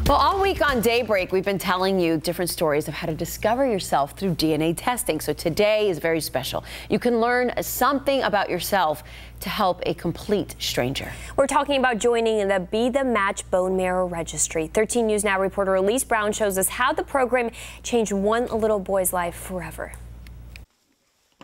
Well, all week on Daybreak, we've been telling you different stories of how to discover yourself through DNA testing. So today is very special. You can learn something about yourself to help a complete stranger. We're talking about joining the Be the Match Bone Marrow Registry. 13 News Now reporter Elise Brown shows us how the program changed one little boy's life forever.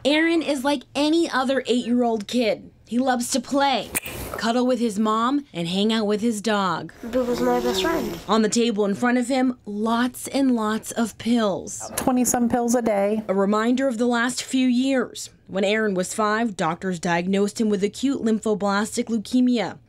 Aaron is like any other 8-year-old kid. He loves to play, cuddle with his mom, and hang out with his dog. Booba's my best friend. On the table in front of him, lots and lots of pills. 20-some pills a day. A reminder of the last few years. When Aaron was 5, doctors diagnosed him with acute lymphoblastic leukemia,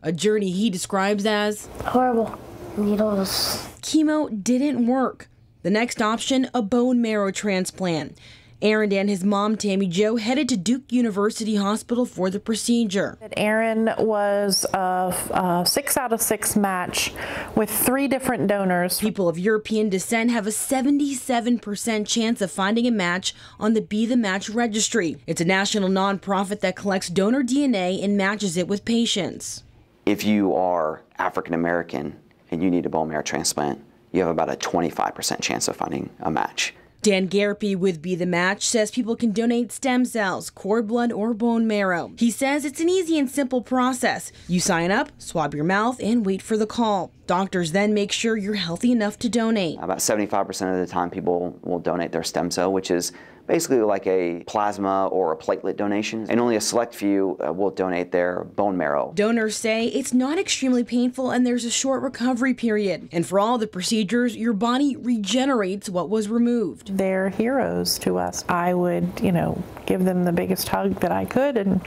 a journey he describes as Horrible. Needles. Chemo didn't work. The next option, a bone marrow transplant. Aaron and his mom, Tammy Jo, headed to Duke University Hospital for the procedure. Aaron was a 6 out of 6 match with 3 different donors. People of European descent have a 77% chance of finding a match on the Be the Match registry. It's a national nonprofit that collects donor DNA and matches it with patients. If you are African American and you need a bone marrow transplant, you have about a 25% chance of finding a match. Dan Garpy with Be the Match says people can donate stem cells, cord blood, or bone marrow. He says it's an easy and simple process. You sign up, swab your mouth, and wait for the call. Doctors then make sure you're healthy enough to donate. About 75% of the time people will donate their stem cell, which is basically like a plasma or a platelet donation, and only a select few will donate their bone marrow. Donors say it's not extremely painful and there's a short recovery period. And for all the procedures, your body regenerates what was removed. They're heroes to us. I would, give them the biggest hug that I could and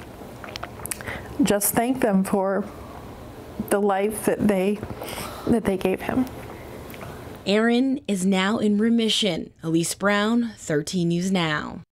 just thank them for the life that they gave him. Aaron is now in remission. Elise Brown, 13 News Now.